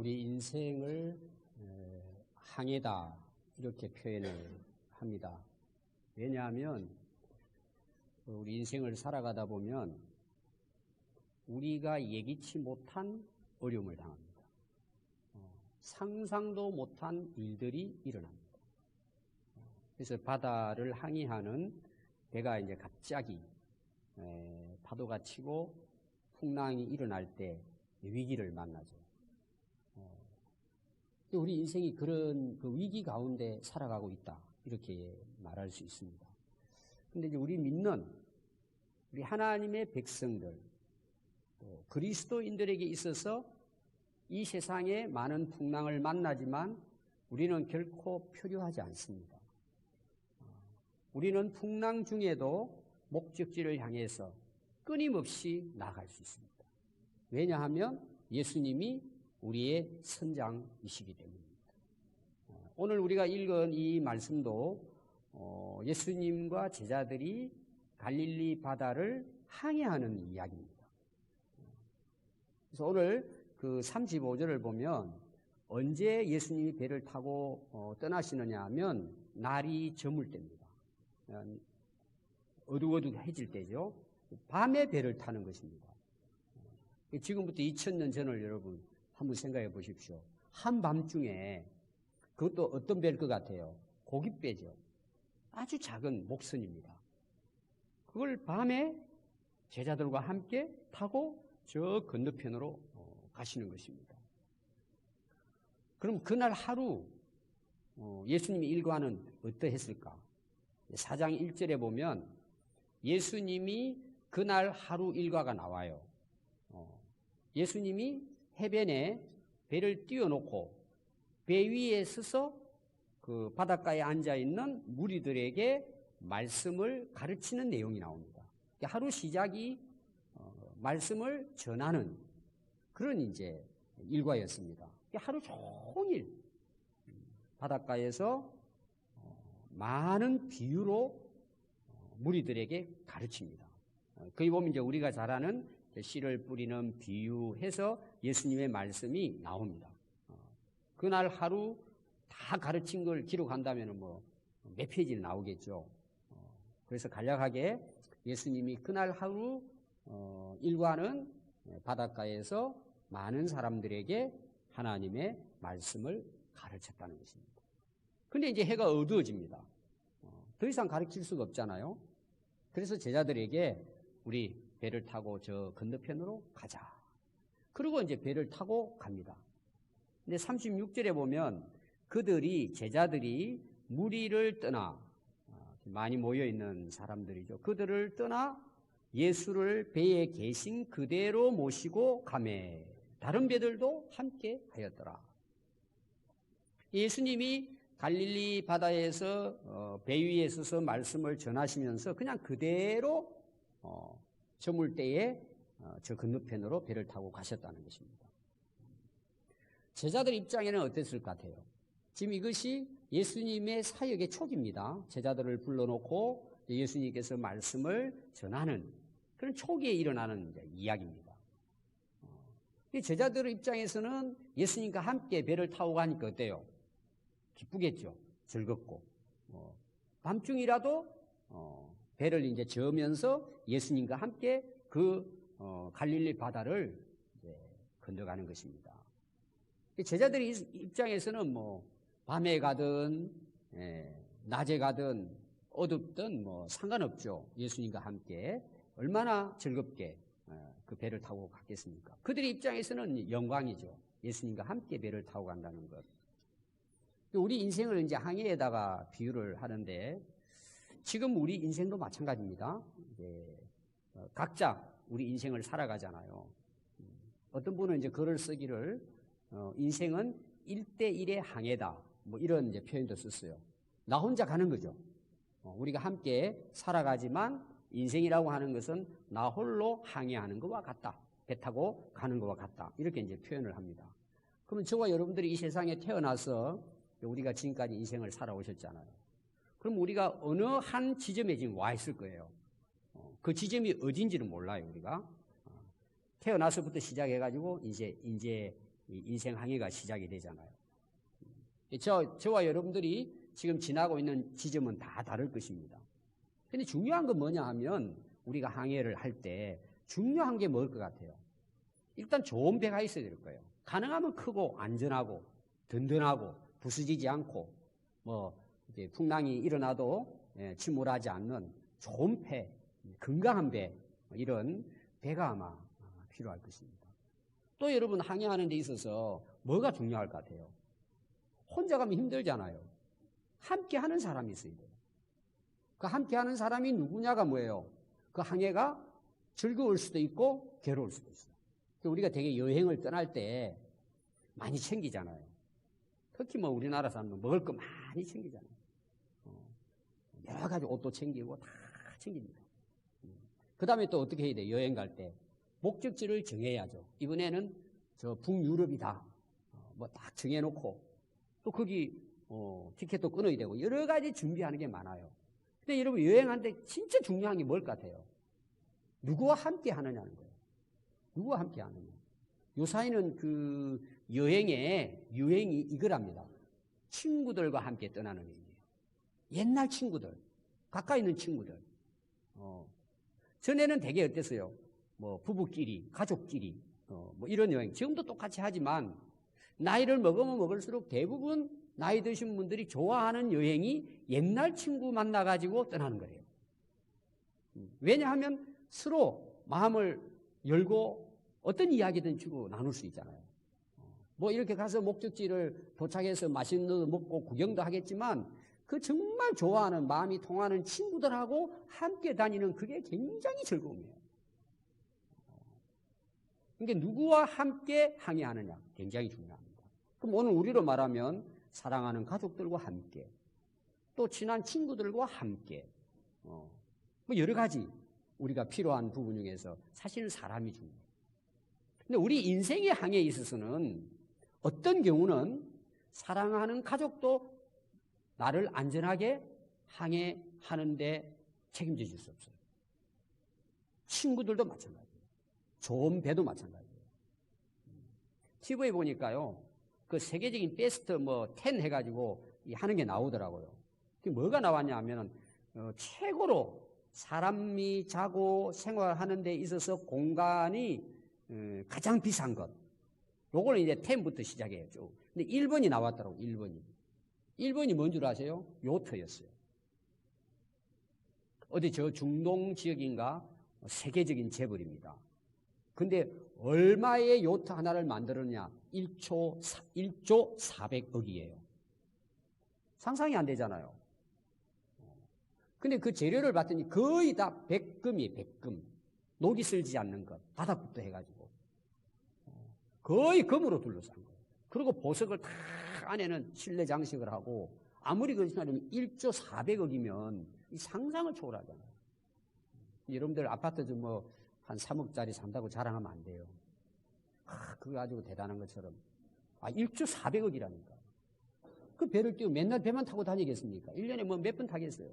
우리 인생을 항해다 이렇게 표현을 합니다. 왜냐하면 우리 인생을 살아가다 보면 우리가 예기치 못한 어려움을 당합니다. 상상도 못한 일들이 일어납니다. 그래서 바다를 항해하는 배가 이제 갑자기 파도가 치고 풍랑이 일어날 때 위기를 만나죠. 우리 인생이 그런 그 위기 가운데 살아가고 있다 이렇게 말할 수 있습니다. 근데 이제 우리 믿는 우리 하나님의 백성들 또 그리스도인들에게 있어서 이 세상에 많은 풍랑을 만나지만 우리는 결코 표류하지 않습니다. 우리는 풍랑 중에도 목적지를 향해서 끊임없이 나아갈 수 있습니다. 왜냐하면 예수님이 우리의 선장이시기 때문입니다. 오늘 우리가 읽은 이 말씀도 예수님과 제자들이 갈릴리 바다를 항해하는 이야기입니다. 그래서 오늘 그 35절을 보면 언제 예수님이 배를 타고 떠나시느냐 하면 날이 저물 때입니다. 어둑어둑해질 때죠. 밤에 배를 타는 것입니다. 지금부터 2000년 전을 여러분 한번 생각해 보십시오. 한밤중에 그것도 어떤 배일 것 같아요? 고깃배죠. 아주 작은 목선입니다. 그걸 밤에 제자들과 함께 타고 저 건너편으로 가시는 것입니다. 그럼 그날 하루 예수님의 일과는 어떠했을까? 4장 1절에 보면 예수님이 그날 하루 일과가 나와요. 예수님이 해변에 배를 띄워놓고 배 위에 서서 그 바닷가에 앉아있는 무리들에게 말씀을 가르치는 내용이 나옵니다. 하루 시작이 말씀을 전하는 그런 이제 일과였습니다. 하루 종일 바닷가에서 많은 비유로 무리들에게 가르칩니다. 거기 보면 이제 우리가 잘 아는 씨를 뿌리는 비유해서 예수님의 말씀이 나옵니다. 그날 하루 다 가르친 걸 기록한다면 몇 페이지를 나오겠죠. 그래서 간략하게 예수님이 그날 하루 일과는 바닷가에서 많은 사람들에게 하나님의 말씀을 가르쳤다는 것입니다. 근데 이제 해가 어두워집니다. 더 이상 가르칠 수가 없잖아요. 그래서 제자들에게 우리 배를 타고 저 건너편으로 가자. 그리고 이제 배를 타고 갑니다. 근데 36절에 보면 제자들이 무리를 떠나 많이 모여있는 사람들이죠. 그들을 떠나 예수를 배에 계신 그대로 모시고 가매 다른 배들도 함께 하였더라. 예수님이 갈릴리 바다에서 배 위에 서서 말씀을 전하시면서 그냥 그대로 저물 때에 저 건너편으로 배를 타고 가셨다는 것입니다. 제자들 입장에는 어땠을 것 같아요? 지금 이것이 예수님의 사역의 초기입니다. 제자들을 불러놓고 예수님께서 말씀을 전하는 그런 초기에 일어나는 이야기입니다. 제자들 입장에서는 예수님과 함께 배를 타고 가니까 어때요? 기쁘겠죠. 즐겁고 밤중이라도 배를 이제 저으면서 예수님과 함께 그 갈릴리 바다를 이제 건너가는 것입니다. 제자들 입장에서는 밤에 가든 낮에 가든 어둡든 상관없죠. 예수님과 함께 얼마나 즐겁게 그 배를 타고 갔겠습니까? 그들의 입장에서는 영광이죠. 예수님과 함께 배를 타고 간다는 것. 우리 인생을 이제 항해에다가 비유를 하는데 지금 우리 인생도 마찬가지입니다. 각자 우리 인생을 살아가잖아요. 어떤 분은 이제 글을 쓰기를 인생은 1대1의 항해다. 이런 이제 표현도 썼어요. 나 혼자 가는 거죠. 우리가 함께 살아가지만 인생이라고 하는 것은 나 홀로 항해하는 것과 같다. 배 타고 가는 것과 같다. 이렇게 이제 표현을 합니다. 그러면 저와 여러분들이 이 세상에 태어나서 우리가 지금까지 인생을 살아오셨잖아요. 그럼 우리가 어느 한 지점에 지금 와 있을 거예요. 그 지점이 어딘지는 몰라요, 우리가. 태어나서부터 시작해가지고 이제 인생 항해가 시작이 되잖아요. 저와 여러분들이 지금 지나고 있는 지점은 다 다를 것입니다. 근데 중요한 건 뭐냐 하면 우리가 항해를 할 때 중요한 게 뭘 것 같아요? 일단 좋은 배가 있어야 될 거예요. 가능하면 크고 안전하고 든든하고 부서지지 않고 이제 풍랑이 일어나도 침몰하지 않는 좋은 배, 건강한 배, 이런 배가 아마 필요할 것입니다. 또 여러분 항해하는 데 있어서 뭐가 중요할 것 같아요? 혼자 가면 힘들잖아요. 함께 하는 사람이 있어야 돼요. 그 함께 하는 사람이 누구냐가 뭐예요? 그 항해가 즐거울 수도 있고 괴로울 수도 있어요. 우리가 되게 여행을 떠날 때 많이 챙기잖아요. 특히 우리나라 사람은 먹을 거 많이 챙기잖아요. 여러 가지 옷도 챙기고 다 챙깁니다. 그 다음에 또 어떻게 해야 돼요? 여행 갈 때 목적지를 정해야죠. 이번에는 저 북유럽이다. 딱 정해놓고 또 거기 티켓도 끊어야 되고 여러 가지 준비하는 게 많아요. 근데 여러분 여행하는데 진짜 중요한 게 뭘 것 같아요? 누구와 함께 하느냐는 거예요. 누구와 함께 하느냐. 요사이는 그 여행의 유행이 이거랍니다. 친구들과 함께 떠나는 얘기예요. 옛날 친구들, 가까이 있는 친구들. 전에는 되게 어땠어요? 부부끼리, 가족끼리, 이런 여행. 지금도 똑같이 하지만 나이를 먹으면 먹을수록 대부분 나이 드신 분들이 좋아하는 여행이 옛날 친구 만나가지고 떠나는 거예요. 왜냐하면 서로 마음을 열고 어떤 이야기든 주고 나눌 수 있잖아요. 이렇게 가서 목적지를 도착해서 맛있는 거 먹고 구경도 하겠지만 그 정말 좋아하는 마음이 통하는 친구들하고 함께 다니는 그게 굉장히 즐거움이에요. 그러니까 누구와 함께 항해하느냐 굉장히 중요합니다. 그럼 오늘 우리로 말하면 사랑하는 가족들과 함께 또 친한 친구들과 함께 여러 가지 우리가 필요한 부분 중에서 사실은 사람이 중요해요. 근데 우리 인생의 항해에 있어서는 어떤 경우는 사랑하는 가족도 나를 안전하게 항해하는데 책임져 줄 수 없어요. 친구들도 마찬가지예요. 좋은 배도 마찬가지예요. TV에 보니까요, 그 세계적인 베스트 10 해가지고 하는 게 나오더라고요. 그게 뭐가 나왔냐 하면 최고로 사람이 자고 생활하는 데 있어서 공간이 가장 비싼 것. 요걸 이제 10부터 시작해요. 쭉. 근데 1번이 나왔더라고요. 1번이. 1번이 뭔 줄 아세요? 요트였어요. 어디 저 중동 지역인가 세계적인 재벌입니다. 근데 얼마의 요트 하나를 만들었냐? 1조 400억이에요. 상상이 안 되잖아요. 근데 그 재료를 봤더니 거의 다 백금이에요. 백금. 녹이 슬지 않는 것. 바닥부터 해가지고. 거의 금으로 둘러싼 거예요. 그리고 보석을 다 안에는 실내 장식을 하고 아무리 그렇지만 1조 400억이면 이 상상을 초월하잖아요. 여러분들 아파트 좀 한 3억짜리 산다고 자랑하면 안 돼요. 그거 가지고 대단한 것처럼. 1조 400억이라니까. 그 배를 띄우고 맨날 배만 타고 다니겠습니까? 1년에 몇 번 타겠어요.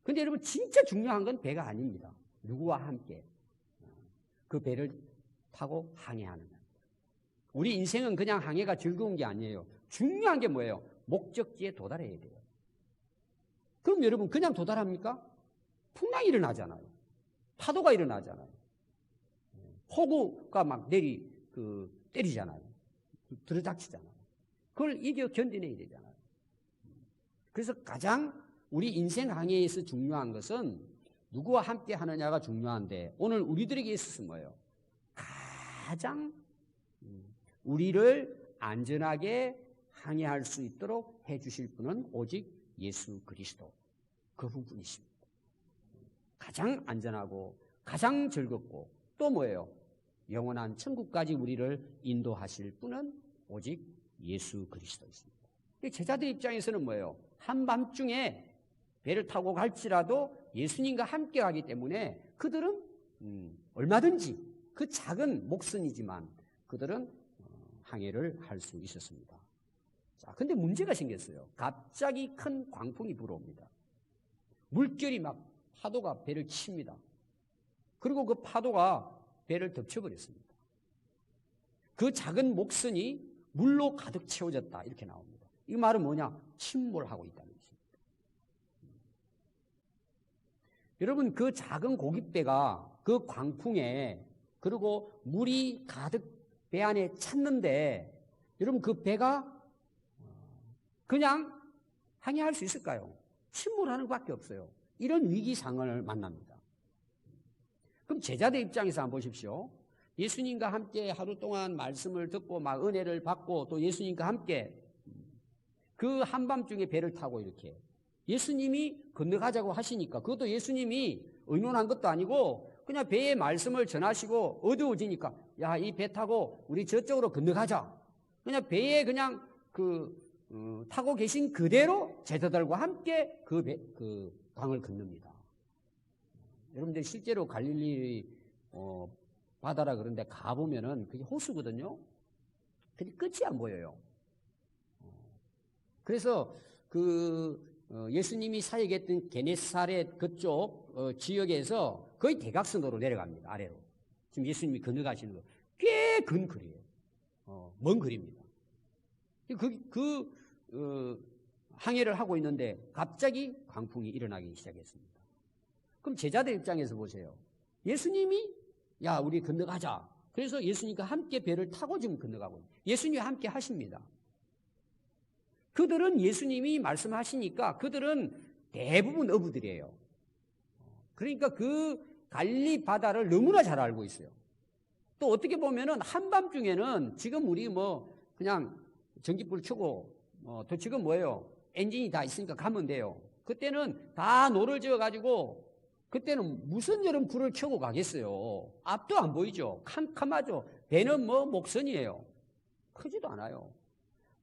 근데 여러분 진짜 중요한 건 배가 아닙니다. 누구와 함께 그 배를 타고 항해하느냐. 우리 인생은 그냥 항해가 즐거운 게 아니에요. 중요한 게 뭐예요? 목적지에 도달해야 돼요. 그럼 여러분 그냥 도달합니까? 풍랑이 일어나잖아요. 파도가 일어나잖아요. 폭우가 막 때리잖아요. 들어닥치잖아요. 그걸 이겨 견뎌내야 되잖아요. 그래서 가장 우리 인생 항해에서 중요한 것은 누구와 함께 하느냐가 중요한데 오늘 우리들에게 있어서 뭐예요? 가장 우리를 안전하게 항해할 수 있도록 해주실 분은 오직 예수 그리스도 그분뿐이십니다. 가장 안전하고 가장 즐겁고 또 뭐예요? 영원한 천국까지 우리를 인도하실 분은 오직 예수 그리스도이십니다. 제자들 입장에서는 뭐예요? 한밤중에 배를 타고 갈지라도 예수님과 함께 가기 때문에 그들은 얼마든지 그 작은 목선이지만 그들은 항해를 할 수 있었습니다. 자, 근데 문제가 생겼어요. 갑자기 큰 광풍이 불어옵니다. 물결이 막 파도가 배를 칩니다. 그리고 그 파도가 배를 덮쳐버렸습니다. 그 작은 목선이 물로 가득 채워졌다 이렇게 나옵니다. 이 말은 뭐냐? 침몰하고 있다는 것입니다. 여러분 그 작은 고깃배가 그 광풍에 그리고 물이 가득 배 안에 찼는데 여러분 그 배가 그냥 항해할 수 있을까요? 침몰하는 것밖에 없어요. 이런 위기 상황을 만납니다. 그럼 제자들 입장에서 한번 보십시오. 예수님과 함께 하루 동안 말씀을 듣고 막 은혜를 받고 또 예수님과 함께 그 한밤중에 배를 타고 이렇게 예수님이 건너가자고 하시니까 그것도 예수님이 의논한 것도 아니고 그냥 배의 말씀을 전하시고 어두워지니까 야, 이 배 타고 우리 저쪽으로 건너가자. 그냥 배에 그냥 타고 계신 그대로 제자들과 함께 그 강을 건넙니다. 여러분들 실제로 갈릴리 바다라 그런데 가보면은 그게 호수거든요. 근데 끝이 안 보여요. 그래서 예수님이 사역했던 게네사렛 그쪽 지역에서 거의 대각선으로 내려갑니다. 아래로. 지금 예수님이 건너가시는 거 꽤 근 거리예요. 먼 거리입니다. 항해를 하고 있는데 갑자기 광풍이 일어나기 시작했습니다. 그럼 제자들 입장에서 보세요. 예수님이 야 우리 건너가자. 그래서 예수님과 함께 배를 타고 지금 건너가고 예수님과 함께 하십니다. 그들은 예수님이 말씀하시니까 그들은 대부분 어부들이에요. 그러니까 그 갈릴리 바다를 너무나 잘 알고 있어요. 또 어떻게 보면은 한밤중에는 지금 우리 그냥 전기불 켜고 또 지금 뭐예요? 엔진이 다 있으니까 가면 돼요. 그때는 다 노를 지어가지고 그때는 무슨 여름 불을 켜고 가겠어요. 앞도 안 보이죠. 캄캄하죠. 배는 목선이에요. 크지도 않아요.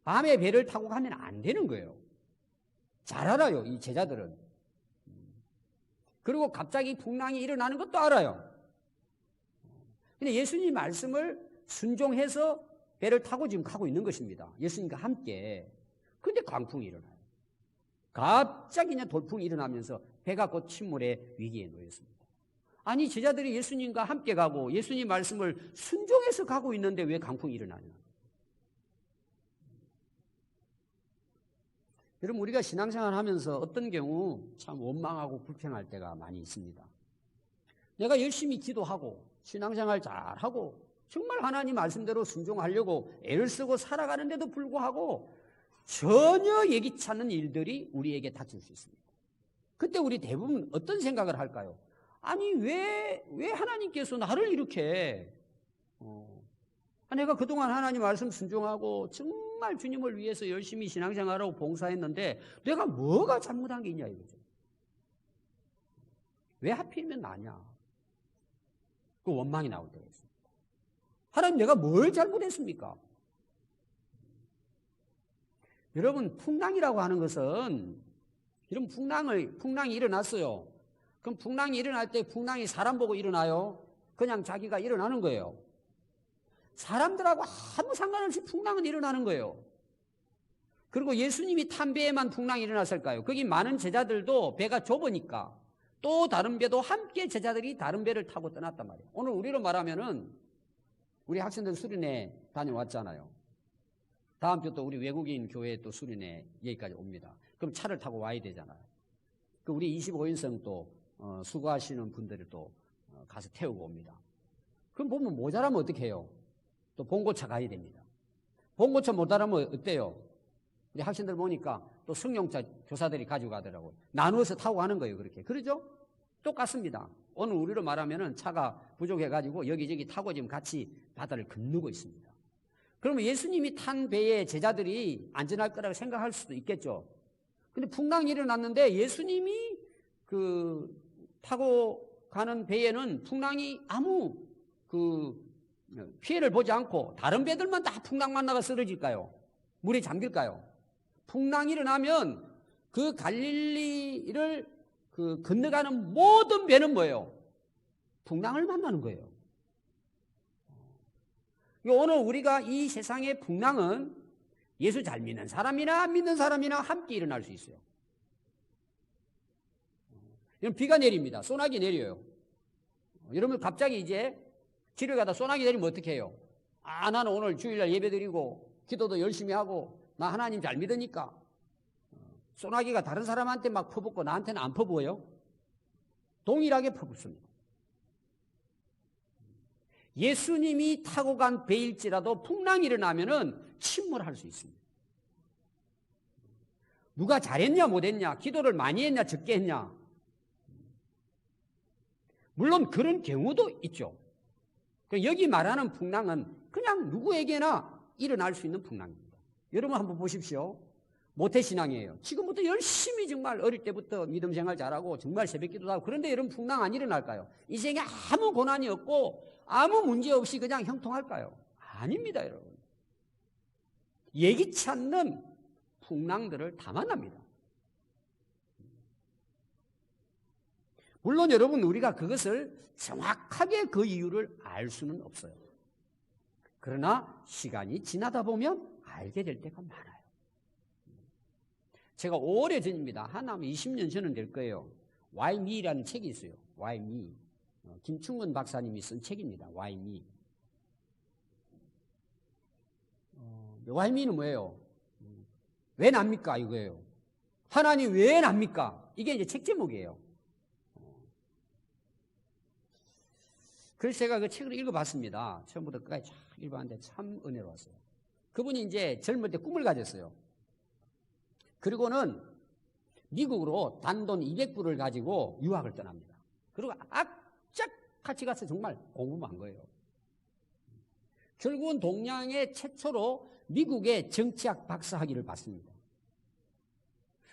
밤에 배를 타고 가면 안 되는 거예요. 잘 알아요, 이 제자들은. 그리고 갑자기 풍랑이 일어나는 것도 알아요. 근데 예수님 말씀을 순종해서 배를 타고 지금 가고 있는 것입니다. 예수님과 함께. 근데 광풍이 일어나요. 갑자기 그냥 돌풍이 일어나면서 배가 곧 침몰의 위기에 놓였습니다. 아니 제자들이 예수님과 함께 가고 예수님 말씀을 순종해서 가고 있는데 왜 강풍이 일어나냐. 여러분 우리가 신앙생활 하면서 어떤 경우 참 원망하고 불평할 때가 많이 있습니다. 내가 열심히 기도하고 신앙생활 잘하고 정말 하나님 말씀대로 순종하려고 애를 쓰고 살아가는데도 불구하고 전혀 예기치 않는 일들이 우리에게 닥칠 수 있습니다. 그때 우리 대부분 어떤 생각을 할까요? 아니 왜 하나님께서 나를 이렇게 내가 그동안 하나님 말씀 순종하고 정말 주님을 위해서 열심히 신앙생활하고 봉사했는데 내가 뭐가 잘못한 게 있냐 이거죠. 왜 하필이면 나냐. 그 원망이 나올 때가 있습니다. 하나님 내가 뭘 잘못했습니까? 여러분 풍랑이라고 하는 것은 이런 풍랑이 일어났어요. 그럼 풍랑이 일어날 때 풍랑이 사람 보고 일어나요? 그냥 자기가 일어나는 거예요. 사람들하고 아무 상관없이 풍랑은 일어나는 거예요. 그리고 예수님이 탄 배에만 풍랑이 일어났을까요? 거기 많은 제자들도 배가 좁으니까 또 다른 배도 함께 제자들이 다른 배를 타고 떠났단 말이에요. 오늘 우리로 말하면은 우리 학생들 수련회 다녀왔잖아요. 다음 주 또 우리 외국인 교회 또 수련회 여기까지 옵니다. 그럼 차를 타고 와야 되잖아요. 그 우리 25인승 또 수고하시는 분들을 또 가서 태우고 옵니다. 그럼 보면 모자라면 어떻게 해요? 또 봉고차 가야 됩니다. 봉고차 모자라면 어때요? 우리 학생들 보니까 또 승용차 교사들이 가지고 가더라고요. 나누어서 타고 가는 거예요. 그렇게. 그러죠? 똑같습니다. 오늘 우리로 말하면은 차가 부족해가지고 여기저기 타고 지금 같이 바다를 건너고 있습니다. 그러면 예수님이 탄 배에 제자들이 안전할 거라고 생각할 수도 있겠죠. 근데 풍랑이 일어났는데 예수님이 타고 가는 배에는 풍랑이 아무 피해를 보지 않고 다른 배들만 다 풍랑 만나가 쓰러질까요? 물에 잠길까요? 풍랑이 일어나면 그 갈릴리를 건너가는 모든 배는 뭐예요? 풍랑을 만나는 거예요. 오늘 우리가 이 세상의 풍랑은 예수 잘 믿는 사람이나 안 믿는 사람이나 함께 일어날 수 있어요. 비가 내립니다. 소나기 내려요. 여러분 갑자기 이제 길을 가다 소나기 내리면 어떻게 해요? 나는 오늘 주일날 예배드리고 기도도 열심히 하고 나 하나님 잘 믿으니까 소나기가 다른 사람한테 막 퍼붓고 나한테는 안 퍼부어요? 동일하게 퍼붓습니다. 예수님이 타고 간 배일지라도 풍랑이 일어나면은 침몰할 수 있습니다. 누가 잘했냐 못했냐, 기도를 많이 했냐 적게 했냐, 물론 그런 경우도 있죠. 여기 말하는 풍랑은 그냥 누구에게나 일어날 수 있는 풍랑입니다. 여러분 한번 보십시오. 모태신앙이에요. 지금부터 열심히 정말 어릴 때부터 믿음 생활 잘하고 정말 새벽기도도 하고, 그런데 여러분 풍랑 안 일어날까요? 인생에 아무 고난이 없고 아무 문제 없이 그냥 형통할까요? 아닙니다, 여러분. 예기치 않는 풍랑들을 다 만납니다. 물론 여러분, 우리가 그것을 정확하게 그 이유를 알 수는 없어요. 그러나 시간이 지나다 보면 알게 될 때가 많아요. 제가 오래전입니다. 한 아마 20년 전은 될 거예요. Why Me라는 책이 있어요. Why Me. 김충근 박사님이 쓴 책입니다. Why Me. Why Me는 뭐예요? 왜 납니까? 이거예요. 하나님 왜 납니까? 이게 이제 책 제목이에요. 그래서 제가 그 책을 읽어봤습니다. 처음부터 끝까지 쫙 읽어봤는데 참 은혜로웠어요. 그분이 이제 젊을 때 꿈을 가졌어요. 그리고는 미국으로 단돈 200불을 가지고 유학을 떠납니다. 그리고 악착 같이 가서 정말 공부만 한 거예요. 결국은 동양의 최초로 미국의 정치학 박사학위를 받습니다.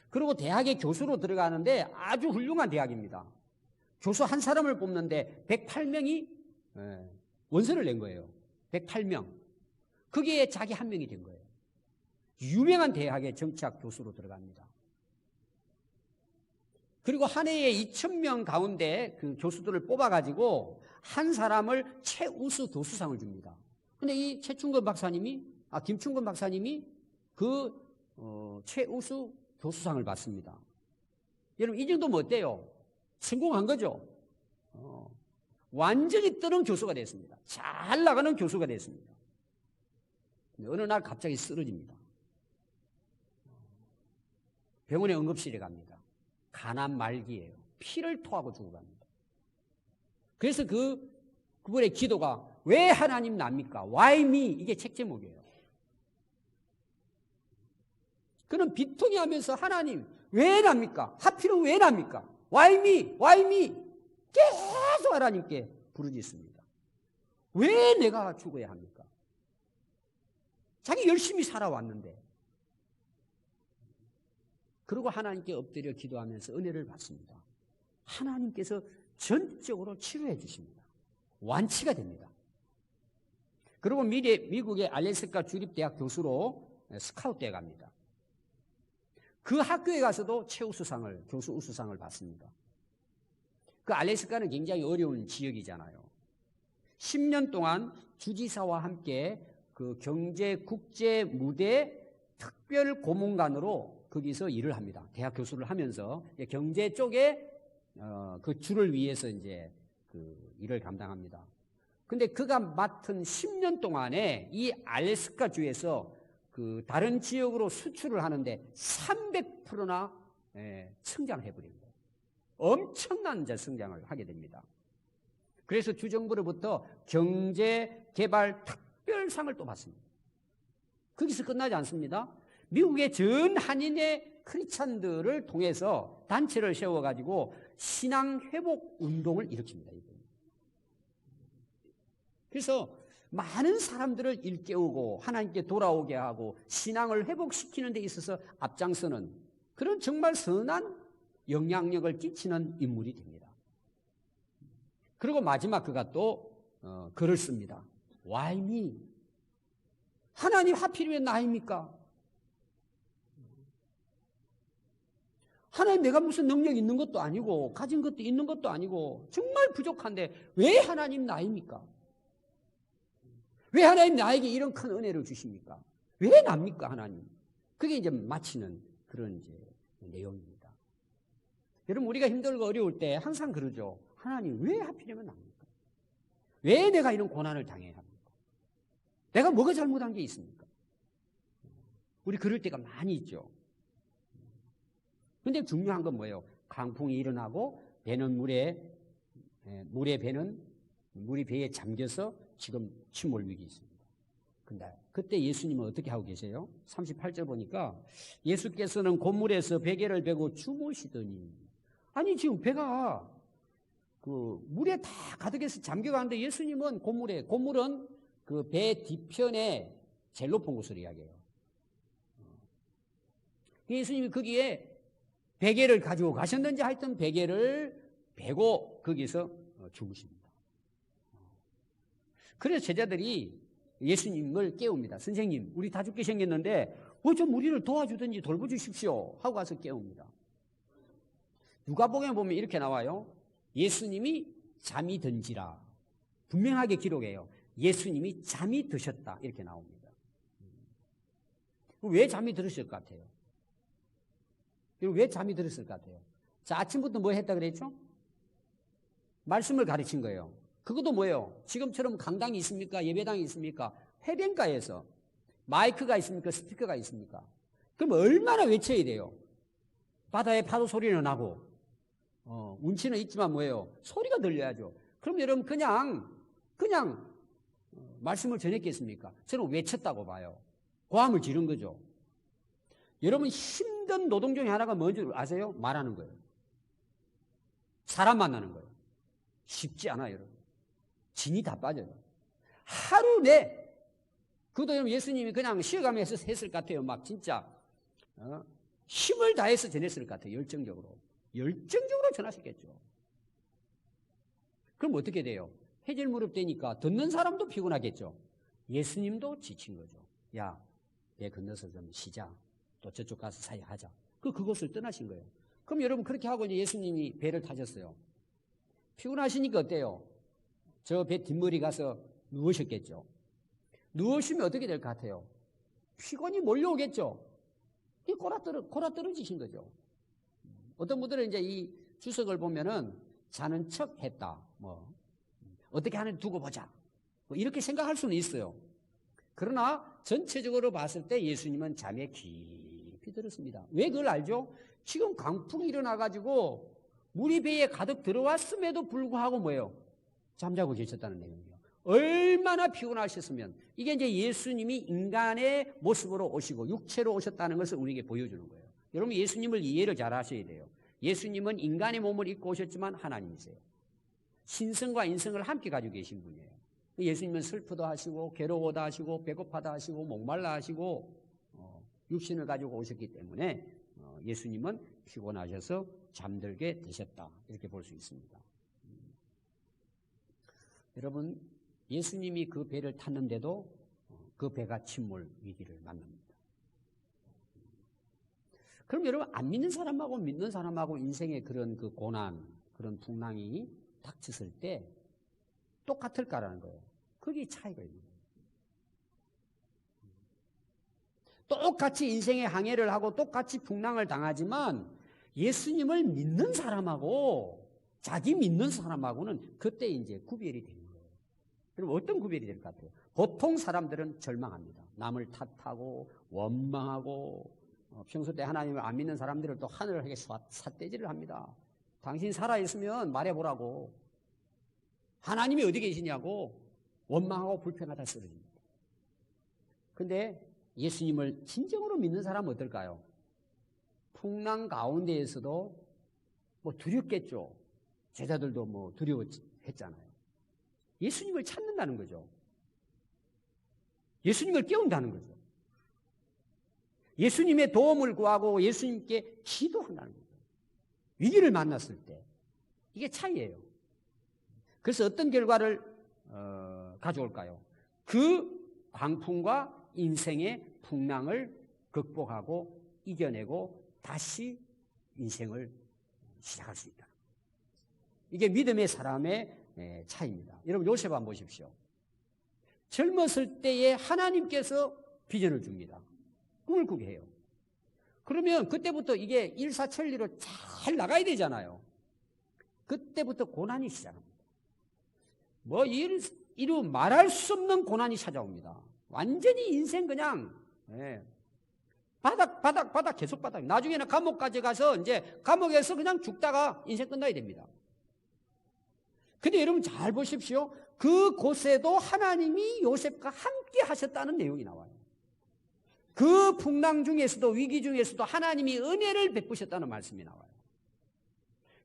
그리고 대학의 교수로 들어가는데 아주 훌륭한 대학입니다. 교수 한 사람을 뽑는데 108명이 원서를 낸 거예요. 108명. 거기에 자기 한 명이 된 거예요. 유명한 대학의 정치학 교수로 들어갑니다. 그리고 한 해에 2,000명 가운데 그 교수들을 뽑아가지고 한 사람을 최우수 교수상을 줍니다. 근데 이 김충근 박사님이 그 최우수 교수상을 받습니다. 여러분, 이 정도면 어때요? 성공한 거죠? 완전히 뜨는 교수가 됐습니다. 잘 나가는 교수가 됐습니다. 근데 어느 날 갑자기 쓰러집니다. 병원에 응급실에 갑니다. 간암 말기예요. 피를 토하고 죽어갑니다. 그래서 그분의 기도가 왜 하나님 납니까? Why me? 이게 책 제목이에요. 그는 비통해하면서 하나님 왜 납니까? 하필은 왜 납니까? Why me? Why me? 계속 하나님께 부르짖습니다. 왜 내가 죽어야 합니까? 자기 열심히 살아왔는데. 그리고 하나님께 엎드려 기도하면서 은혜를 받습니다. 하나님께서 전적으로 치료해 주십니다. 완치가 됩니다. 그리고 미국의 알래스카 주립대학 교수로 스카웃대에 갑니다. 그 학교에 가서도 최우수상을, 교수 우수상을 받습니다. 그 알래스카는 굉장히 어려운 지역이잖아요. 10년 동안 주지사와 함께 그 경제 국제 무대 특별 고문관으로 거기서 일을 합니다. 대학 교수를 하면서 경제 쪽에 그 주를 위해서 이제 그 일을 감당합니다. 근데 그가 맡은 10년 동안에 이 알래스카 주에서 그 다른 지역으로 수출을 하는데 300%나 성장해버린 거예요. 엄청난 성장을 하게 됩니다. 그래서 주정부로부터 경제개발 특별상을 또 받습니다. 거기서 끝나지 않습니다. 미국의 전 한인의 크리스찬들을 통해서 단체를 세워가지고 신앙회복 운동을 일으킵니다. 그래서 많은 사람들을 일깨우고 하나님께 돌아오게 하고 신앙을 회복시키는 데 있어서 앞장서는 그런 정말 선한 영향력을 끼치는 인물이 됩니다. 그리고 마지막 그가 또 글을 씁니다. Why me? 하나님 하필 왜 나입니까? 하나님 내가 무슨 능력이 있는 것도 아니고 가진 것도 있는 것도 아니고 정말 부족한데 왜 하나님 나입니까? 왜 하나님 나에게 이런 큰 은혜를 주십니까? 왜 납니까 하나님? 그게 이제 마치는 그런 이제 내용입니다. 여러분, 우리가 힘들고 어려울 때 항상 그러죠. 하나님 왜 하필이면 납니까? 왜 내가 이런 고난을 당해야 합니까? 내가 뭐가 잘못한 게 있습니까? 우리 그럴 때가 많이 있죠. 근데 중요한 건 뭐예요? 강풍이 일어나고 배는 물이 배에 잠겨서 지금 침몰 위기 있습니다. 근데 그때 예수님은 어떻게 하고 계세요? 38절 보니까 예수께서는 곧물에서 베개를 베고 주무시더니, 아니 지금 배가 그 물에 다 가득해서 잠겨가는데 예수님은 곧물은 그 배 뒤편에 제일 높은 곳을 이야기해요. 예수님이 거기에 베개를 가지고 가셨는지 하여튼 베개를 베고 거기서 주무십니다. 그래서 제자들이 예수님을 깨웁니다. 선생님, 우리 다 죽게 생겼는데 좀 우리를 도와주든지 돌보주십시오 하고 가서 깨웁니다. 누가복음에 보면 이렇게 나와요. 예수님이 잠이 든지라. 분명하게 기록해요. 예수님이 잠이 드셨다 이렇게 나옵니다. 왜 잠이 들으실 것 같아요? 왜 잠이 들었을 것 같아요? 자, 아침부터 뭐 했다 그랬죠? 말씀을 가르친 거예요. 그것도 뭐예요? 지금처럼 강당이 있습니까? 예배당이 있습니까? 해변가에서 마이크가 있습니까? 스피커가 있습니까? 그럼 얼마나 외쳐야 돼요? 바다의 파도 소리는 나고 운치는 있지만 뭐예요? 소리가 들려야죠. 그럼 여러분 그냥 말씀을 전했겠습니까? 저는 외쳤다고 봐요. 고함을 지른 거죠. 여러분 힘든 노동 중에 하나가 뭔지 아세요? 말하는 거예요. 사람 만나는 거예요. 쉽지 않아요, 여러분. 진이 다 빠져요. 하루 내 그것도 여러분 예수님이 그냥 쉬어가면서 했을 것 같아요. 막 진짜 힘을 다해서 전했을 것 같아요. 열정적으로 전하셨겠죠. 그럼 어떻게 돼요? 해질 무렵 되니까 듣는 사람도 피곤하겠죠. 예수님도 지친 거죠. 야, 배 건너서 좀 쉬자. 또 저쪽 가서 사역하자. 그곳을 떠나신 거예요. 그럼 여러분 그렇게 하고 이제 예수님이 배를 타셨어요. 피곤하시니까 어때요? 저 배 뒷머리 가서 누우셨겠죠. 누우시면 어떻게 될 것 같아요? 피곤이 몰려오겠죠. 골아 떨어지신 거죠. 어떤 분들은 이제 이 주석을 보면은 자는 척 했다. 어떻게 하는지 두고 보자. 이렇게 생각할 수는 있어요. 그러나 전체적으로 봤을 때 예수님은 잠에 깊이 들었습니다. 왜 그걸 알죠? 지금 강풍이 일어나가지고 물이 배에 가득 들어왔음에도 불구하고 뭐예요? 잠자고 계셨다는 내용이에요. 얼마나 피곤하셨으면 이게 이제 예수님이 인간의 모습으로 오시고 육체로 오셨다는 것을 우리에게 보여주는 거예요. 여러분 예수님을 이해를 잘 하셔야 돼요. 예수님은 인간의 몸을 입고 오셨지만 하나님이세요. 신성과 인성을 함께 가지고 계신 분이에요. 예수님은 슬프다 하시고 괴로워다 하시고 배고파다 하시고 목말라 하시고 육신을 가지고 오셨기 때문에 예수님은 피곤하셔서 잠들게 되셨다. 이렇게 볼 수 있습니다. 여러분 예수님이 그 배를 탔는데도 그 배가 침몰 위기를 만납니다. 그럼 여러분 안 믿는 사람하고 믿는 사람하고 인생의 그런 그 고난, 그런 풍랑이 닥쳤을 때 똑같을까라는 거예요. 그게 차이가 있는 거예요. 똑같이 인생의 항해를 하고 똑같이 풍랑을 당하지만 예수님을 믿는 사람하고 자기 믿는 사람하고는 그때 이제 구별이 되는 거예요. 그럼 어떤 구별이 될 것 같아요? 보통 사람들은 절망합니다. 남을 탓하고 원망하고 평소 때 하나님을 안 믿는 사람들을 또 하늘에게 삿대질을 합니다. 당신 살아있으면 말해보라고. 하나님이 어디 계시냐고 원망하고 불평하다 쓰러집니다. 근데 예수님을 진정으로 믿는 사람은 어떨까요? 풍랑 가운데에서도 두렵겠죠. 제자들도 두려워했잖아요. 예수님을 찾는다는 거죠. 예수님을 깨운다는 거죠. 예수님의 도움을 구하고 예수님께 기도한다는 거죠. 위기를 만났을 때. 이게 차이예요. 그래서 어떤 결과를 가져올까요? 그 광풍과 인생의 풍랑을 극복하고 이겨내고 다시 인생을 시작할 수 있다. 이게 믿음의 사람의 차이입니다. 여러분 요셉 한번 보십시오. 젊었을 때에 하나님께서 비전을 줍니다. 꿈을 꾸게 해요. 그러면 그때부터 이게 일사천리로 잘 나가야 되잖아요. 그때부터 고난이 시작합니다. 이루 말할 수 없는 고난이 찾아옵니다. 완전히 인생 그냥, 예. 바닥, 계속 바닥. 나중에는 감옥까지 가서 이제 감옥에서 그냥 죽다가 인생 끝나야 됩니다. 근데 여러분 잘 보십시오. 그곳에도 하나님이 요셉과 함께 하셨다는 내용이 나와요. 그 풍랑 중에서도 위기 중에서도 하나님이 은혜를 베푸셨다는 말씀이 나와요.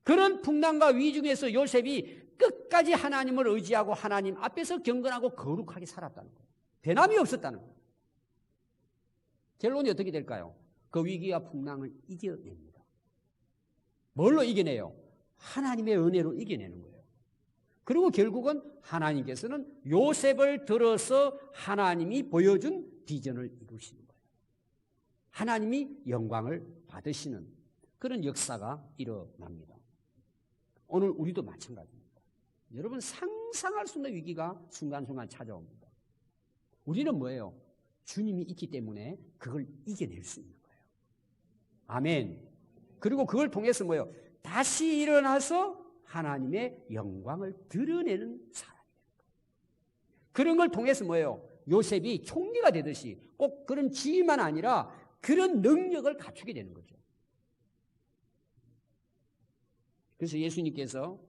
그런 풍랑과 위기 중에서 요셉이 끝까지 하나님을 의지하고 하나님 앞에서 경건하고 거룩하게 살았다는 거예요. 변함이 없었다는 거예요. 결론이 어떻게 될까요? 그 위기와 풍랑을 이겨냅니다. 뭘로 이겨내요? 하나님의 은혜로 이겨내는 거예요. 그리고 결국은 하나님께서는 요셉을 들어서 하나님이 보여준 비전을 이루시는 거예요. 하나님이 영광을 받으시는 그런 역사가 일어납니다. 오늘 우리도 마찬가지입니다. 여러분 상상할 수 없는 위기가 순간순간 찾아옵니다. 우리는 뭐예요? 주님이 있기 때문에 그걸 이겨낼 수 있는 거예요. 아멘. 그리고 그걸 통해서 뭐예요? 다시 일어나서 하나님의 영광을 드러내는 사람이 됩니다. 그런 걸 통해서 뭐예요? 요셉이 총리가 되듯이 꼭 그런 지위만 아니라 그런 능력을 갖추게 되는 거죠. 그래서 예수님께서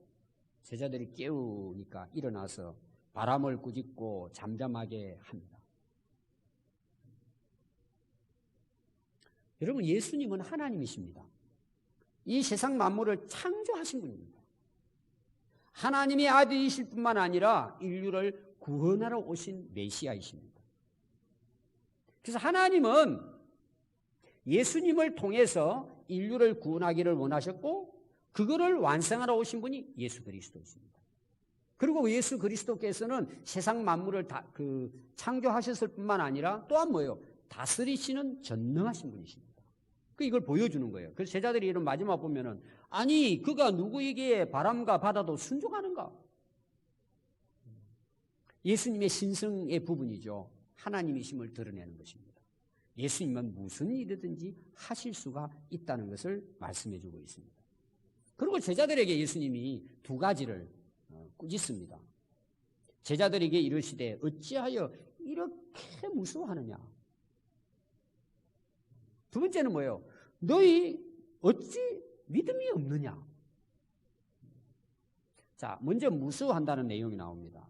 제자들이 깨우니까 일어나서 바람을 꾸짖고 잠잠하게 합니다. 여러분 예수님은 하나님이십니다. 이 세상 만물을 창조하신 분입니다. 하나님의 아들이실 뿐만 아니라 인류를 구원하러 오신 메시아이십니다. 그래서 하나님은 예수님을 통해서 인류를 구원하기를 원하셨고 그거를 완성하러 오신 분이 예수 그리스도이십니다. 그리고 예수 그리스도께서는 세상 만물을 창조하셨을 뿐만 아니라 또한 뭐예요? 다스리시는 전능하신 분이십니다. 이걸 보여주는 거예요. 그래서 제자들이 이런 마지막 보면은 아니 그가 누구에게 바람과 바다도 순종하는가? 예수님의 신성의 부분이죠. 하나님이심을 드러내는 것입니다. 예수님은 무슨 일이든지 하실 수가 있다는 것을 말씀해 주고 있습니다. 그리고 제자들에게 예수님이 두 가지를 꾸짖습니다. 제자들에게 이르시되 어찌하여 이렇게 무서워하느냐? 두 번째는 뭐예요? 너희 어찌 믿음이 없느냐? 자, 먼저 무서워한다는 내용이 나옵니다.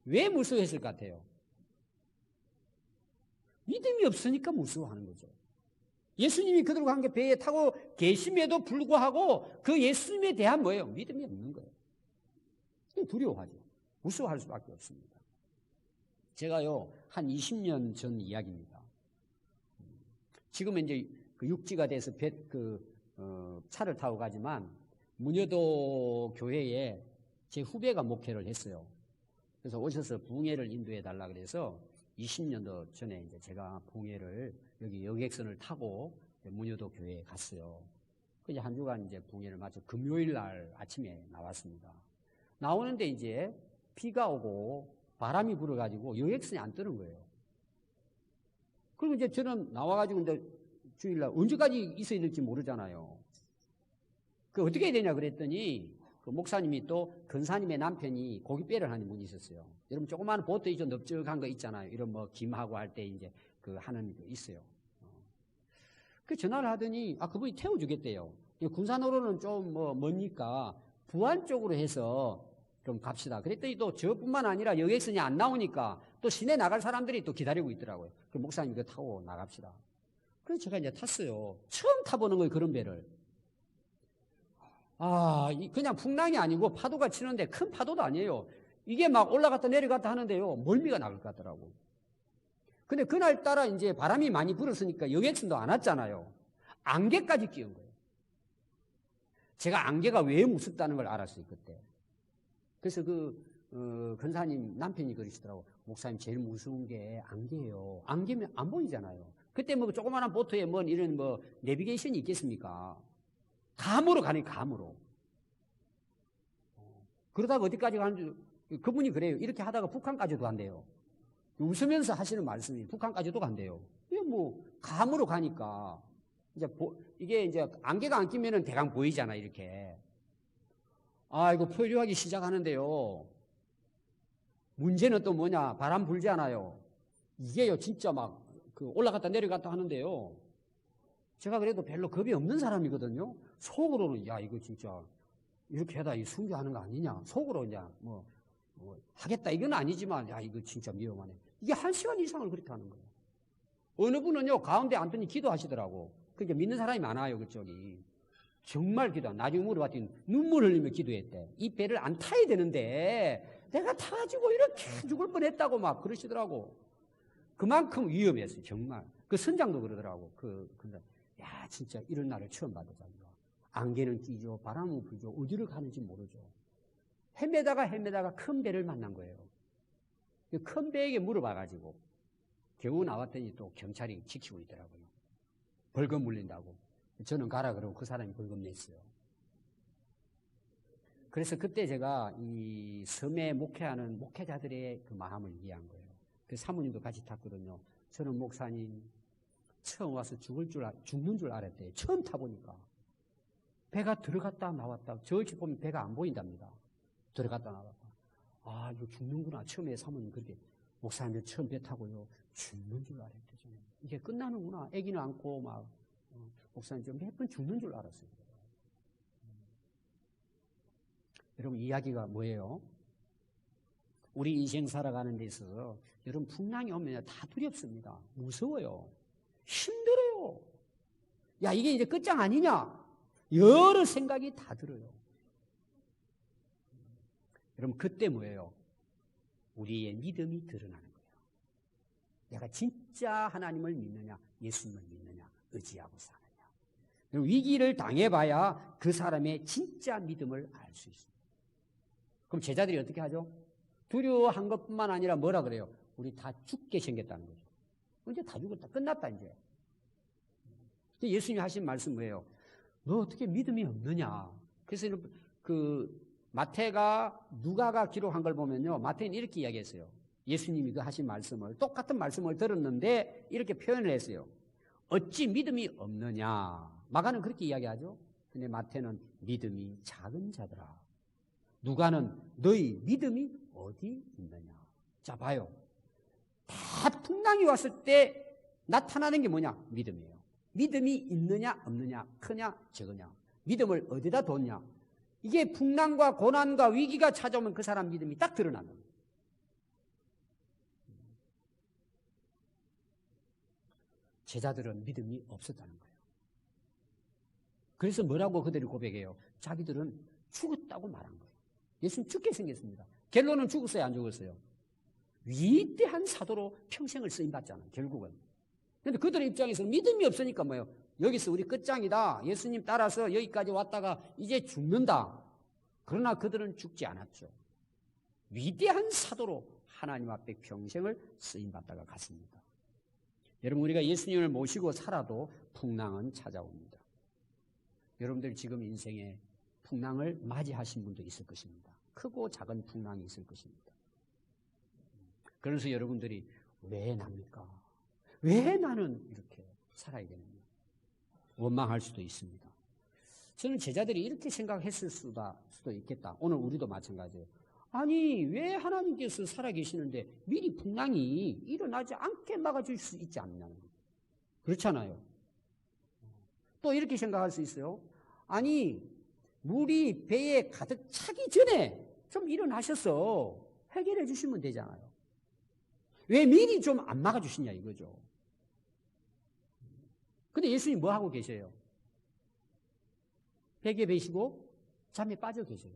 왜 무서워했을 것 같아요? 믿음이 없으니까 무서워하는 거죠. 예수님이 그들과 함께 배에 타고 계심에도 불구하고 그 예수님에 대한 뭐예요? 믿음이 없는 거예요. 두려워하죠. 무서워할 수밖에 없습니다. 제가요, 한 20년 전 이야기입니다. 지금은 이제 그 육지가 돼서 차를 타고 가지만 문여도 교회에 제 후배가 목회를 했어요. 그래서 오셔서 부흥회를 인도해 달라 그래서 20년도 전에 이제 제가 부흥회를 여기 여객선을 타고 문여도 교회에 갔어요. 그래서 한 주간 이제 부흥회를 마쳐 금요일 날 아침에 나왔습니다. 나오는데 이제 비가 오고 바람이 불어가지고 여객선이 안 뜨는 거예요. 그리고 이제 저는 나와가지고 이제 주일날 언제까지 있어야 될지 모르잖아요. 그 어떻게 해야 되냐 그랬더니 그 목사님이 또 근사님의 남편이 고깃배를 하는 분이 있었어요. 여러분 조그마한 보트 좀 넓적한 거 있잖아요. 이런 뭐 김하고 할 때 이제 그 하는 거 있어요. 그 전화를 하더니 그분이 태워주겠대요. 군산으로는 좀 뭐 머니까 부안 쪽으로 해서 좀 갑시다. 그랬더니 또 저뿐만 아니라 여객선이 안 나오니까 또 시내 나갈 사람들이 또 기다리고 있더라고요. 그 목사님 이거 타고 나갑시다. 그래서 제가 이제 탔어요. 처음 타보는 거예요, 그런 배를. 그냥 풍랑이 아니고 파도가 치는데 큰 파도도 아니에요. 이게 막 올라갔다 내려갔다 하는데요. 멀미가 나올 것 같더라고. 근데 그날따라 이제 바람이 많이 불었으니까 여객선도 안 왔잖아요. 안개까지 끼운 거예요. 제가 안개가 왜 무섭다는 걸 알았어요, 그때. 그래서 근사님 남편이 그러시더라고. 목사님 제일 무서운 게 안개예요. 안개면 안 보이잖아요. 그때 뭐 조그마한 보트에 뭐 이런 뭐 내비게이션이 있겠습니까? 감으로 가네, 감으로. 그러다가 어디까지 가는지, 그분이 그래요. 이렇게 하다가 북한까지도 간대요. 웃으면서 하시는 말씀이 북한까지도 간대요. 이게 뭐, 감으로 가니까, 이게 이제 안개가 안 끼면은 대강 보이잖아, 이렇게. 이거 표류하기 시작하는데요. 문제는 또 뭐냐? 바람 불잖아요. 이게요, 진짜 막 올라갔다 내려갔다 하는데요. 제가 그래도 별로 겁이 없는 사람이거든요. 속으로는 야 이거 진짜 이렇게 하다 이 순교하는 거 아니냐. 속으로 이제 뭐 하겠다 이건 아니지만 야 이거 진짜 위험하네. 이게 1시간 이상을 그렇게 하는 거예요. 어느 분은요 가운데 앉더니 기도하시더라고. 그러니까 믿는 사람이 많아요 그쪽이. 정말 기도. 나중에 물어봤더니 눈물 흘리며 기도했대. 이 배를 안 타야 되는데 내가 타가지고 이렇게 죽을 뻔했다고 막 그러시더라고. 그만큼 위험했어요 정말. 그 선장도 그러더라고. 근데 야 진짜 이런 날을 처음 받았다. 안개는 끼죠. 바람은 불죠. 어디를 가는지 모르죠. 헤매다가 큰 배를 만난 거예요. 큰 배에게 물어봐가지고 겨우 나왔더니 또 경찰이 지키고 있더라고요. 벌금 물린다고. 저는 가라 그러고 그 사람이 벌금 냈어요. 그래서 그때 제가 이 섬에 목회하는 목회자들의 그 마음을 이해한 거예요. 그 사모님도 같이 탔거든요. 저는 목사님 처음 와서 죽는 줄 알았대요. 처음 타보니까. 배가 들어갔다 나왔다. 저기 보면 배가 안 보인답니다. 들어갔다 나왔다. 아, 이거 죽는구나. 처음에 사모님 그렇게 목사님 처음 배 타고요. 죽는 줄 알았대. 저는. 이게 끝나는구나. 애기는 안고 막 목사님 좀 몇 번 죽는 줄 알았어요. 여러분 이야기가 뭐예요? 우리 인생 살아가는 데 있어서 여러분 풍랑이 오면 다 두렵습니다. 무서워요. 힘들어요. 야 이게 이제 끝장 아니냐? 여러 생각이 다 들어요. 여러분 그때 뭐예요? 우리의 믿음이 드러나는 거예요. 내가 진짜 하나님을 믿느냐 예수님을 믿느냐 의지하고 사느냐. 위기를 당해봐야 그 사람의 진짜 믿음을 알 수 있습니다. 그럼 제자들이 어떻게 하죠? 두려워한 것뿐만 아니라 뭐라 그래요? 우리 다 죽게 생겼다는 거죠. 이제 다 죽었다. 끝났다 이제. 예수님이 하신 말씀 뭐예요? 너 어떻게 믿음이 없느냐? 그래서 마태가 누가가 기록한 걸 보면요. 마태는 이렇게 이야기했어요. 예수님이 그 하신 말씀을 똑같은 말씀을 들었는데 이렇게 표현을 했어요. 어찌 믿음이 없느냐? 마가는 그렇게 이야기하죠. 근데 마태는 믿음이 작은 자들아. 누가는 너희 믿음이 어디 있느냐? 자 봐요. 다 풍랑이 왔을 때 나타나는 게 뭐냐? 믿음이에요. 믿음이 있느냐 없느냐 크냐 적으냐 믿음을 어디다 뒀냐 이게 풍랑과 고난과 위기가 찾아오면 그 사람 믿음이 딱 드러나는 거예요. 제자들은 믿음이 없었다는 거예요. 그래서 뭐라고 그들이 고백해요? 자기들은 죽었다고 말한 거예요. 예수님 죽게 생겼습니다. 결론은 죽었어요 안 죽었어요? 위대한 사도로 평생을 쓰임받잖아요 결국은. 그런데 그들의 입장에서는 믿음이 없으니까 뭐예요? 여기서 우리 끝장이다. 예수님 따라서 여기까지 왔다가 이제 죽는다. 그러나 그들은 죽지 않았죠. 위대한 사도로 하나님 앞에 평생을 쓰임받다가 갔습니다. 여러분 우리가 예수님을 모시고 살아도 풍랑은 찾아옵니다. 여러분들 지금 인생에 풍랑을 맞이하신 분도 있을 것입니다. 크고 작은 풍랑이 있을 것입니다. 그래서 여러분들이 왜 납니까? 왜 나는 이렇게 살아야 되느냐? 원망할 수도 있습니다. 저는 제자들이 이렇게 생각했을 수도 있겠다. 오늘 우리도 마찬가지예요. 아니 왜 하나님께서 살아계시는데 미리 풍랑이 일어나지 않게 막아줄 수 있지 않느냐는 거예요. 그렇잖아요. 또 이렇게 생각할 수 있어요. 아니 물이 배에 가득 차기 전에 좀 일어나셔서 해결해 주시면 되잖아요. 왜 미리 좀 안 막아주시냐 이거죠. 근데 예수님 뭐 하고 계세요? 베개 베시고 잠에 빠져 계세요.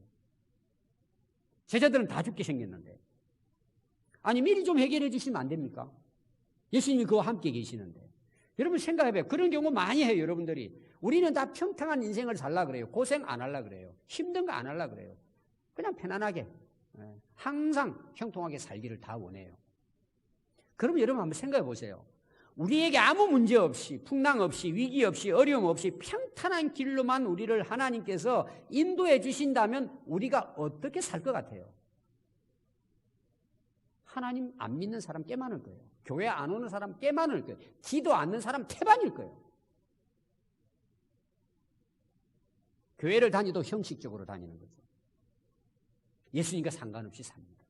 제자들은 다 죽게 생겼는데. 아니 미리 좀 해결해 주시면 안 됩니까? 예수님이 그와 함께 계시는데. 여러분 생각해봐요. 그런 경우 많이 해요 여러분들이. 우리는 다 평탄한 인생을 살라 그래요. 고생 안 하려 그래요. 힘든 거 안 하려 그래요. 그냥 편안하게 항상 형통하게 살기를 다 원해요. 그럼 여러분 한번 생각해 보세요. 우리에게 아무 문제 없이 풍랑 없이 위기 없이 어려움 없이 평탄한 길로만 우리를 하나님께서 인도해 주신다면 우리가 어떻게 살 것 같아요? 하나님 안 믿는 사람 꽤 많을 거예요. 교회 안 오는 사람 꽤 많을 거예요. 기도 않는 사람 태반일 거예요. 교회를 다니도 형식적으로 다니는 거죠. 예수님과 상관없이 삽니다.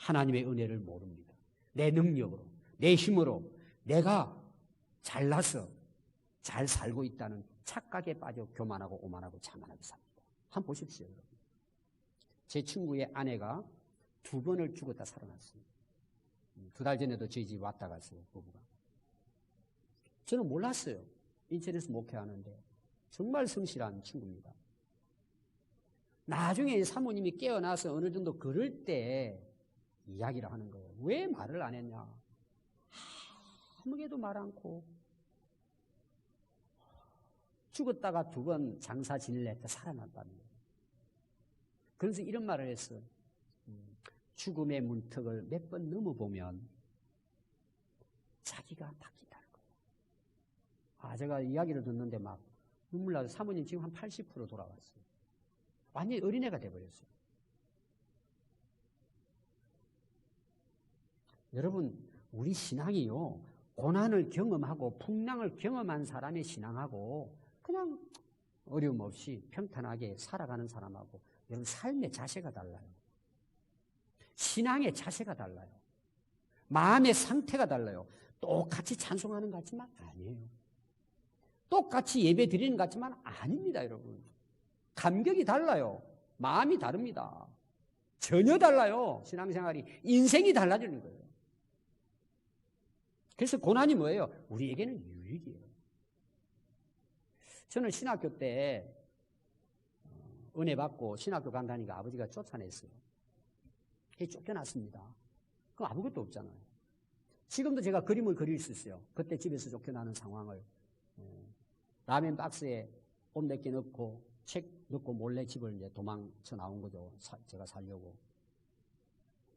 하나님의 은혜를 모릅니다. 내 능력으로, 내 힘으로 내가 잘나서 잘 살고 있다는 착각에 빠져 교만하고 오만하고 자만하게 삽니다. 한번 보십시오, 여러분. 제 친구의 아내가 2번을 죽었다 살아났어요. 2달 전에도 저희 집 왔다 갔어요, 부부가. 저는 몰랐어요. 인천에서 목회하는데 정말 성실한 친구입니다. 나중에 사모님이 깨어나서 어느 정도 그럴 때 이야기를 하는 거예요. 왜 말을 안 했냐? 아무개도 말 않고 죽었다가 2번 장사 지낼랬다 살아났다는 거예요. 그래서 이런 말을 했어. 죽음의 문턱을 몇 번 넘어보면 자기가 바뀐다는 거예요. 제가 이야기를 듣는데 막 눈물 나서 사모님 지금 한 80% 돌아갔어요. 완전히 어린애가 돼버렸어요. 여러분, 우리 신앙이요, 고난을 경험하고 풍랑을 경험한 사람의 신앙하고 그냥 어려움 없이 평탄하게 살아가는 사람하고 여러분 삶의 자세가 달라요. 신앙의 자세가 달라요. 마음의 상태가 달라요. 똑같이 찬송하는 것 같지만 아니에요. 똑같이 예배 드리는 것 같지만 아닙니다, 여러분. 감격이 달라요. 마음이 다릅니다. 전혀 달라요. 신앙생활이. 인생이 달라지는 거예요. 그래서 고난이 뭐예요? 우리에게는 유익이에요. 저는 신학교 때 은혜 받고 신학교 간다니까 아버지가 쫓아냈어요. 쫓겨났습니다. 그럼 아무것도 없잖아요. 지금도 제가 그림을 그릴 수 있어요. 그때 집에서 쫓겨나는 상황을. 라면 박스에 옷 몇 개 넣고 책 넣고 몰래 집을 이제 도망쳐 나온 거죠. 제가 살려고.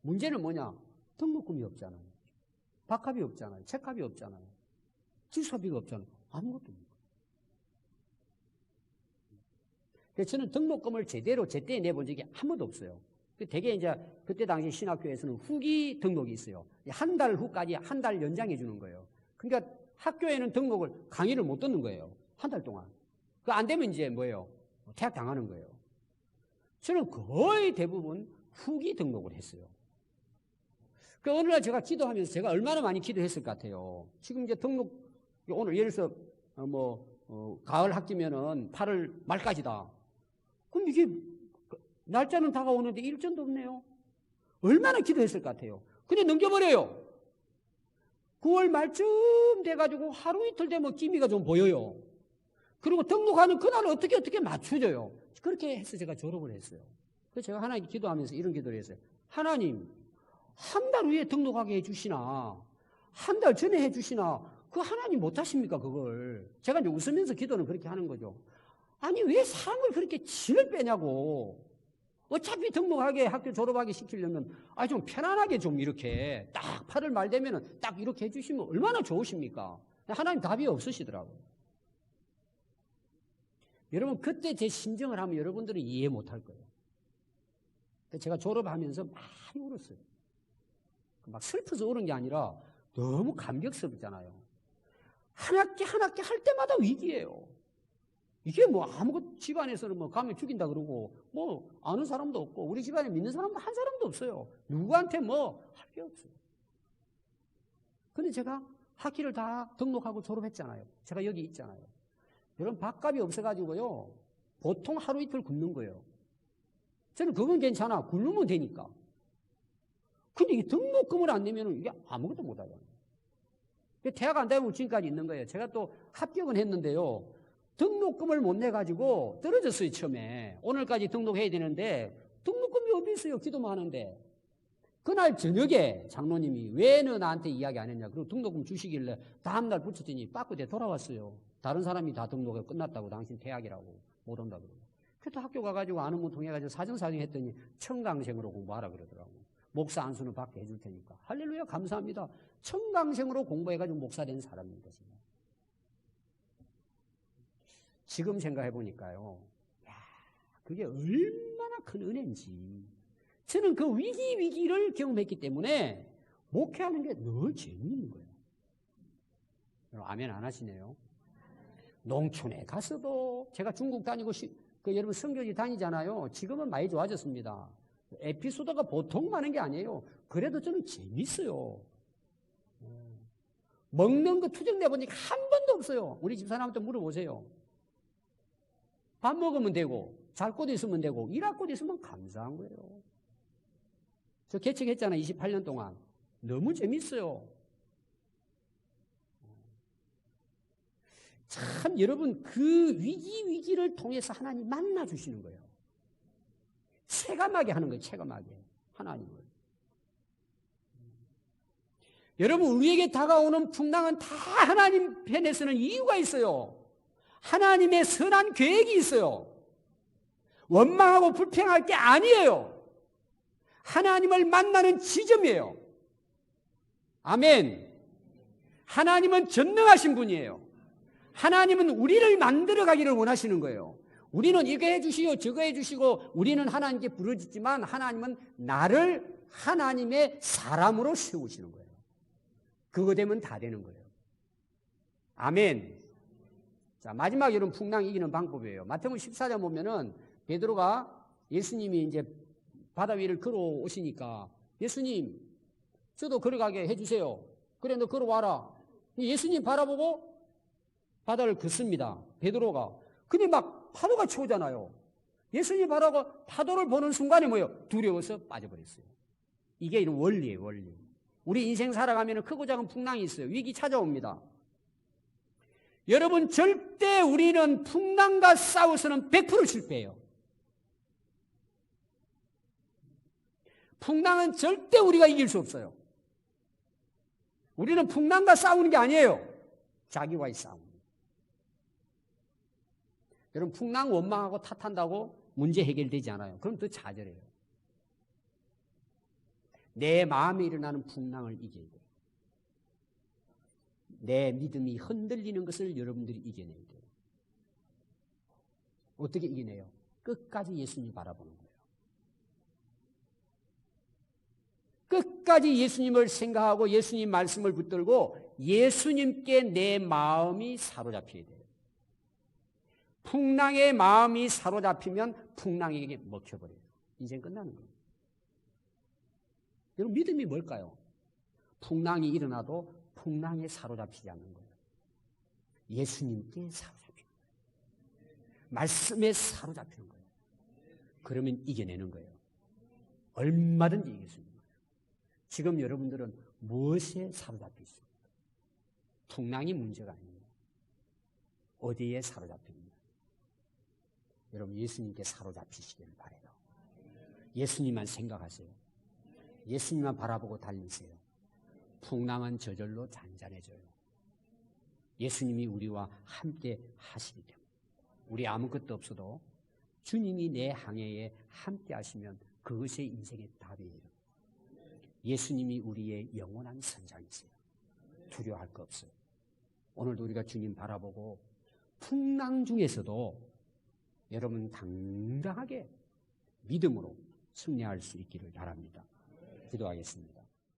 문제는 뭐냐? 등록금이 없잖아요. 밥값이 없잖아요. 책값이 없잖아요. 기숙사비가 없잖아요. 아무것도 없는 거예요. 그래서 저는 등록금을 제대로 제때 내본 적이 한 번도 없어요. 되게 이제 그때 당시 신학교에서는 후기 등록이 있어요. 한 달 후까지 한 달 연장해 주는 거예요. 그러니까 학교에는 등록을 강의를 못 듣는 거예요. 한 달 동안. 그 안 되면 이제 뭐예요? 퇴학 당하는 거예요. 저는 거의 대부분 후기 등록을 했어요. 그 어느 날 제가 기도하면서 제가 얼마나 많이 기도했을 것 같아요. 지금 이제 등록 오늘 예를 들어서 가을 학기면은 8월 말까지다. 그럼 이게 날짜는 다가오는데 일정도 없네요. 얼마나 기도했을 것 같아요. 근데 넘겨버려요. 9월 말쯤 돼가지고 하루 이틀 되면 기미가 좀 보여요. 그리고 등록하는 그날 어떻게 맞춰져요. 그렇게 해서 제가 졸업을 했어요. 그래서 제가 하나님께 기도하면서 이런 기도를 했어요. 하나님, 한 달 후에 등록하게 해주시나, 한 달 전에 해주시나, 그 하나님 못하십니까, 그걸. 제가 이제 웃으면서 기도는 그렇게 하는 거죠. 아니, 왜 사람을 그렇게 진을 빼냐고. 어차피 등록하게 학교 졸업하게 시키려면 좀 편안하게 좀 이렇게 딱 8월 말 되면은 딱 이렇게 해주시면 얼마나 좋으십니까? 하나님 답이 없으시더라고요. 여러분, 그때 제 심정을 하면 여러분들은 이해 못할 거예요. 제가 졸업하면서 많이 울었어요. 막 슬퍼서 우는 게 아니라 너무 감격스럽잖아요. 한 학기 한 학기 할 때마다 위기예요. 이게 뭐 아무것도 집안에서는 뭐 가면 죽인다 그러고 뭐 아는 사람도 없고 우리 집안에 믿는 사람도 한 사람도 없어요. 누구한테 뭐 할 게 없어요. 근데 제가 학기를 다 등록하고 졸업했잖아요. 제가 여기 있잖아요. 여러분 밥값이 없어가지고요. 보통 하루 이틀 굶는 거예요. 저는 그건 괜찮아. 굶으면 되니까. 근데 이 등록금을 안 내면 이게 아무것도 못 하잖아요. 대학 안 다니면 지금까지 있는 거예요. 제가 또 합격은 했는데요. 등록금을 못 내가지고 떨어졌어요, 처음에. 오늘까지 등록해야 되는데 등록금이 어디 있어요, 기도만 하는데. 그날 저녁에 장로님이 왜 너 나한테 이야기 안 했냐. 그리고 등록금 주시길래 다음날 붙였더니 빠꾸대 돌아왔어요. 다른 사람이 다 등록해 끝났다고 당신 퇴학이라고 못 온다 그러고. 그래도 학교 가가지고 아는 분 통해가지고 사정사정 했더니 청강생으로 공부하라 그러더라고. 목사 안수는 받게 해줄 테니까. 할렐루야, 감사합니다. 청강생으로 공부해가지고 목사 된 사람입니다, 지금. 지금 생각해 보니까요. 야, 그게 얼마나 큰 은혜인지. 저는 그 위기를 경험했기 때문에 목회하는 게 늘 재미있는 거예요. 여러분, 아멘 안 하시네요. 농촌에 갔어도 제가 중국 다니고 여러분 성교지 다니잖아요. 지금은 많이 좋아졌습니다. 에피소드가 보통 많은 게 아니에요. 그래도 저는 재밌어요. 먹는 거 투정내 본 적이 한 번도 없어요. 우리 집사람한테 물어보세요. 밥 먹으면 되고, 잘 곳 있으면 되고, 일할 곳 있으면 감사한 거예요. 저 개척했잖아요. 28년 동안. 너무 재밌어요. 참 여러분 그 위기를 통해서 하나님 만나주시는 거예요. 체감하게 하는 거예요. 체감하게. 하나님을. 여러분 우리에게 다가오는 풍랑은 다 하나님 편에서는 이유가 있어요. 하나님의 선한 계획이 있어요. 원망하고 불평할 게 아니에요. 하나님을 만나는 지점이에요. 아멘. 하나님은 전능하신 분이에요. 하나님은 우리를 만들어 가기를 원하시는 거예요. 우리는 이거 해주시오 저거 해주시고 우리는 하나님께 부르짖지만 하나님은 나를 하나님의 사람으로 세우시는 거예요. 그거 되면 다 되는 거예요. 아멘. 자, 마지막 여러분 풍랑 이기는 방법이에요. 마태복음 14장 보면은 베드로가 예수님이 이제 바다 위를 걸어오시니까 예수님 저도 걸어가게 해주세요. 그래 너 걸어와라. 예수님 바라보고 바다를 걷습니다. 베드로가. 근데 막 파도가 쳐오잖아요. 예수님 바라보고 파도를 보는 순간에 뭐예요? 두려워서 빠져버렸어요. 이게 이런 원리예요. 원리. 우리 인생 살아가면 크고 작은 풍랑이 있어요. 위기 찾아옵니다. 여러분 절대 우리는 풍랑과 싸워서는 100% 실패해요. 풍랑은 절대 우리가 이길 수 없어요. 우리는 풍랑과 싸우는 게 아니에요. 자기와의 싸움. 여러분 풍랑 원망하고 탓한다고 문제 해결되지 않아요. 그럼 더 좌절해요. 내 마음에 일어나는 풍랑을 이겨야 돼요. 내 믿음이 흔들리는 것을 여러분들이 이겨내야 돼요. 어떻게 이겨내요? 끝까지 예수님 바라보는 거예요. 끝까지 예수님을 생각하고 예수님 말씀을 붙들고 예수님께 내 마음이 사로잡혀야 돼요. 풍랑의 마음이 사로잡히면 풍랑에게 먹혀버려요. 인생 끝나는 거예요. 여러분 믿음이 뭘까요? 풍랑이 일어나도 풍랑에 사로잡히지 않는 거예요. 예수님께 사로잡히는 거예요. 말씀에 사로잡히는 거예요. 그러면 이겨내는 거예요. 얼마든지 이길 수 있는 거예요. 지금 여러분들은 무엇에 사로잡혀 있습니까? 풍랑이 문제가 아닙니다. 어디에 사로잡힙니다. 여러분 예수님께 사로잡히시길 바라요. 예수님만 생각하세요. 예수님만 바라보고 달리세요. 풍랑은 저절로 잔잔해져요. 예수님이 우리와 함께 하시기 때문에 우리 아무것도 없어도 주님이 내 항해에 함께 하시면 그것이 인생의 답이에요. 예수님이 우리의 영원한 선장이세요. 두려워할 거 없어요. 오늘도 우리가 주님 바라보고 풍랑 중에서도 여러분 당당하게 믿음으로 승리할 수 있기를 바랍니다. 기도하겠습니다.